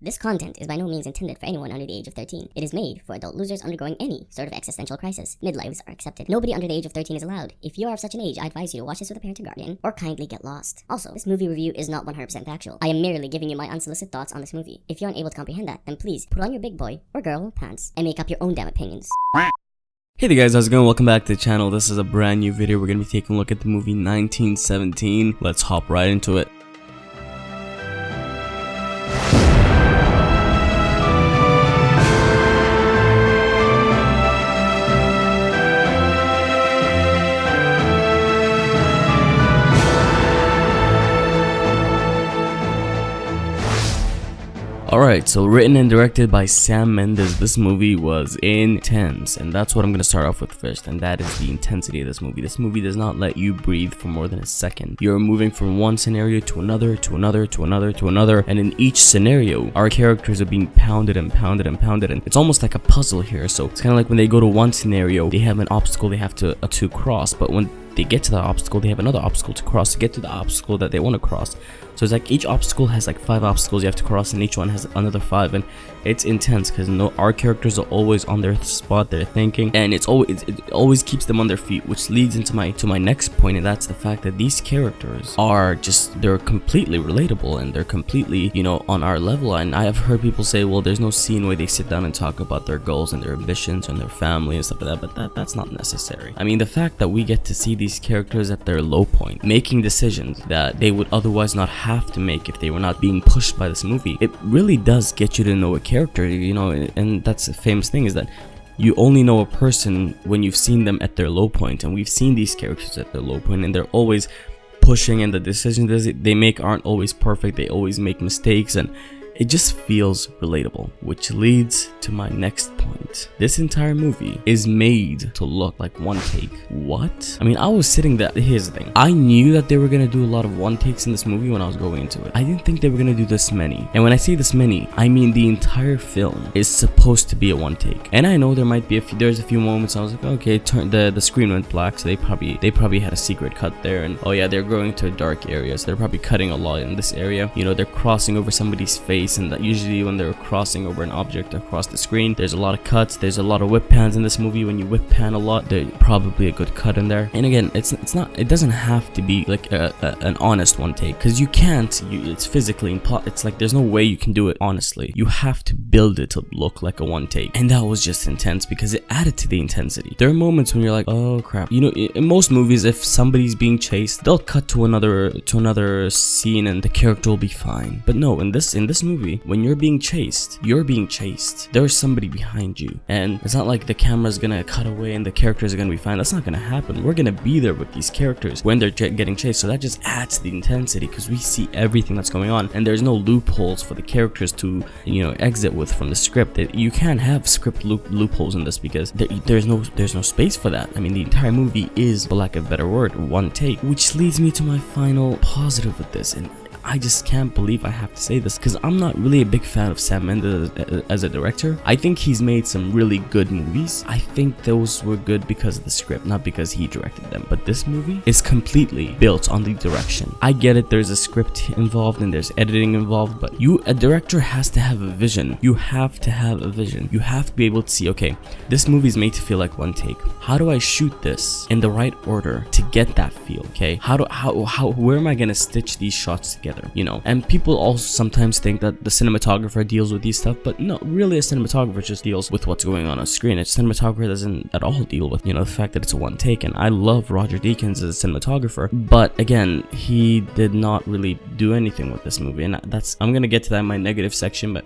This content is by no means intended for anyone under the age of 13. It is made for adult losers undergoing any sort of existential crisis. Midlives are accepted. Nobody under the age of 13 is allowed. If you are of such an age, I advise you to watch this with a parent or guardian, or kindly get lost. Also, this movie review is not 100% factual. I am merely giving you my unsolicited thoughts on this movie. If you're unable to comprehend that, then please put on your big boy or girl pants and make up your own damn opinions. Hey there guys, how's it going? Welcome back to the channel. This is a brand new video. We're going to be taking a look at the movie 1917. Let's hop right into it. Alright, so written and directed by Sam Mendes, this movie was intense, and that's what I'm going to start off with first, and that is the intensity of this movie. This movie does not let you breathe for more than a second. You're moving from one scenario to another, to another, to another, to another, and in each scenario, our characters are being pounded and pounded and pounded, and it's almost like a puzzle here. So it's kind of like when they go to one scenario, they have an obstacle they have to cross, but when they get to that obstacle, they have another obstacle to cross to get to the obstacle that they want to cross. So it's like each obstacle has like 5 obstacles you have to cross, and each one has another 5, and it's intense because our characters are always on their spot, they're thinking, and it always keeps them on their feet, which leads into my next point, and that's the fact that these characters are they're completely relatable, and they're completely, you know, on our level. And I have heard people say, well, there's no scene where they sit down and talk about their goals and their ambitions and their family and stuff like that, but that's not necessary. I mean, the fact that we get to see these characters at their low point, making decisions that they would otherwise not have to make if they were not being pushed by this movie, it really does get you to know a character, you know. And that's a famous thing, is that you only know a person when you've seen them at their low point, and we've seen these characters at their low point, and they're always pushing, and the decisions they make aren't always perfect, they always make mistakes, and it just feels relatable, which leads to my next point. This entire movie is made to look like one take. What? I mean, I was sitting there. Here's the thing. I knew that they were gonna do a lot of one takes in this movie when I was going into it. I didn't think they were gonna do this many. And when I say this many, I mean the entire film is supposed to be a one take. And I know there might be there's a few moments I was like, okay, the screen went black, so they probably had a secret cut there, and oh yeah, they're going to a dark area, so they're probably cutting a lot in this area. You know, they're crossing over somebody's face, and that usually when they're crossing over an object across the screen, there's a lot of cuts, there's a lot of whip pans in this movie. When you whip pan a lot, there's probably a good cut in there. And again, it doesn't have to be like an honest one take, because you can't, it's physically it's like there's no way you can do it honestly. You have to build it to look like a one take, and that was just intense because it added to the intensity. There are moments when you're like, oh crap, you know, in most movies, if somebody's being chased, they'll cut to another scene and the character will be fine. But no, in this movie, when you're being chased, there's somebody behind you, and it's not like the camera's gonna cut away and the characters are gonna be fine. That's not gonna happen. We're gonna be there with these characters when they're getting chased, so that just adds to the intensity because we see everything that's going on, and there's no loopholes for the characters to, you know, exit with from the script. You can't have script loopholes in this because there's no space for that. I mean, the entire movie is, for lack of a better word, one take, which leads me to my final positive with this. And I just can't believe I have to say this because I'm not really a big fan of Sam Mendes as a director. I think he's made some really good movies. I think those were good because of the script, not because he directed them. But this movie is completely built on the direction. I get it, there's a script involved and there's editing involved, but a director has to have a vision. You have to have a vision. You have to be able to see, okay, this movie is made to feel like one take. How do I shoot this in the right order to get that feel? Okay, where am I gonna stitch these shots together? You know, and people also sometimes think that the cinematographer deals with these stuff, but no, really a cinematographer just deals with what's going on screen. A cinematographer doesn't at all deal with, you know, the fact that it's a one take. And I love Roger Deakins as a cinematographer, but again, he did not really do anything with this movie, and I'm gonna get to that in my negative section. But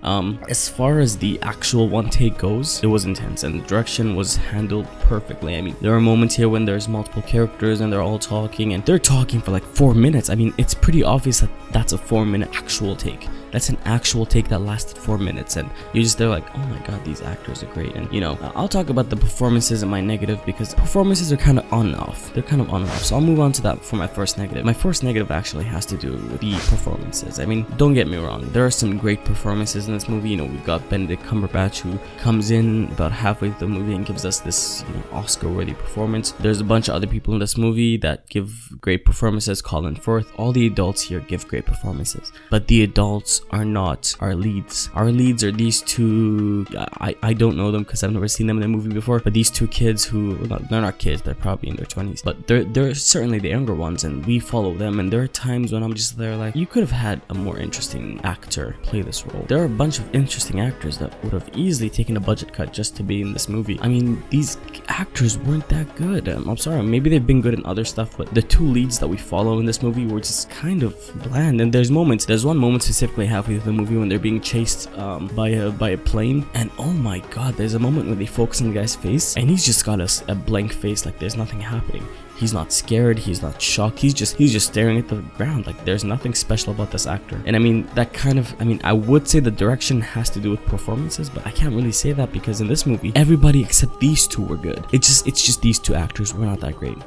as far as the actual one take goes, it was intense, and the direction was handled perfectly. I mean, there are moments here when there's multiple characters and they're all talking, and they're talking for like 4 minutes. I mean, it's pretty obvious that that's a 4-minute actual take. That's an actual take that lasted 4 minutes, and you're just there like, oh my god, these actors are great. And you know, I'll talk about the performances and my negative, because performances are kind of on and off. They're kind of on and off. So I'll move on to that for my first negative. My first negative actually has to do with the performances. I mean, don't get me wrong, there are some great performances in this movie. You know, we've got Benedict Cumberbatch, who comes in about halfway through the movie and gives us this, you know, Oscar-worthy performance. There's a bunch of other people in this movie that give great performances. Colin Firth, all the adults here give great performances, but the adults are not our leads. Our leads are these two, I don't know them because I've never seen them in a movie before, but these two kids who, well, they're not kids, they're probably in their 20s, but they're certainly the younger ones, and we follow them. And there are times when I'm just there like, you could have had a more interesting actor play this role. There are a bunch of interesting actors that would have easily taken a budget cut just to be in this movie. I mean, these actors weren't that good. I'm sorry, maybe they've been good in other stuff, but the two leads that we follow in this movie were just kind of bland. And there's one moment specifically halfway through the movie when they're being chased by a plane, and oh my god, there's a moment where they focus on the guy's face and he's just got a blank face, like there's nothing happening. He's not scared, he's not shocked, he's just staring at the ground. Like, there's nothing special about this actor. And I mean, I would say the direction has to do with performances, but I can't really say that because in this movie, everybody except these two were good. It's just these two actors were not that great.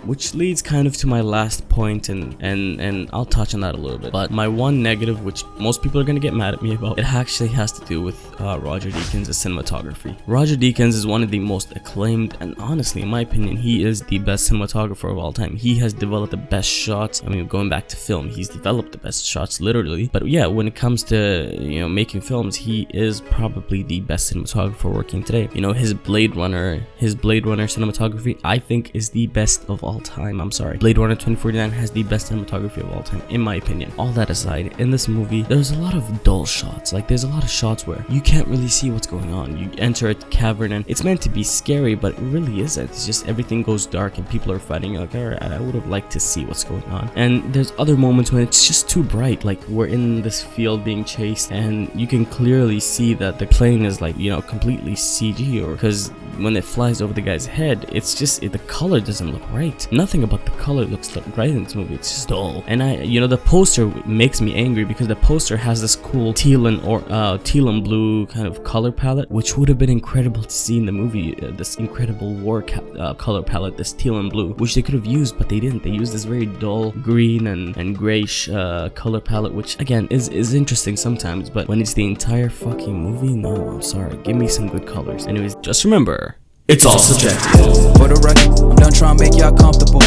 Which leads kind of to my last point, and I'll touch on that a little bit. But my one negative, which most people are gonna get mad at me about, it actually has to do with Roger Deakins' cinematography. Roger Deakins is one of the most acclaimed, and honestly, in my opinion, he is the best cinematographer of all time. He has developed the best shots. I mean, going back to film, he's developed the best shots, literally. But yeah, when it comes to, you know, making films, he is probably the best cinematographer working today. You know, his Blade Runner cinematography, I think, is the best of all time. I'm sorry, Blade Runner 2049 has the best cinematography of all time, in my opinion. All that aside, in this movie, there's a lot of dull shots. Like, there's a lot of shots where you can't really see what's going on. You enter a cavern and it's meant to be scary, but it really isn't. It's just everything goes dark and people are fighting. You're like, alright, I would have liked to see what's going on. And there's other moments when it's just too bright. Like, we're in this field being chased and you can clearly see that the plane is, like, you know, completely CG, or because when it flies over the guy's head, it's just, the color doesn't look right. Nothing about the color looks right in this movie. It's just dull. And the poster makes me angry because the poster has this cool teal and blue kind of color palette, which would have been incredible to see in the movie. This incredible war color palette, this teal and blue, which they could have used, but they didn't. They used this very dull green and grayish color palette, which again is interesting sometimes, but when it's the entire fucking movie, no, I'm sorry. Give me some good colors. Anyways, just remember, it's all subjective. For the record, I'm done trying to make y'all comfortable.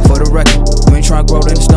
For the record, you ain't trying to grow, then it's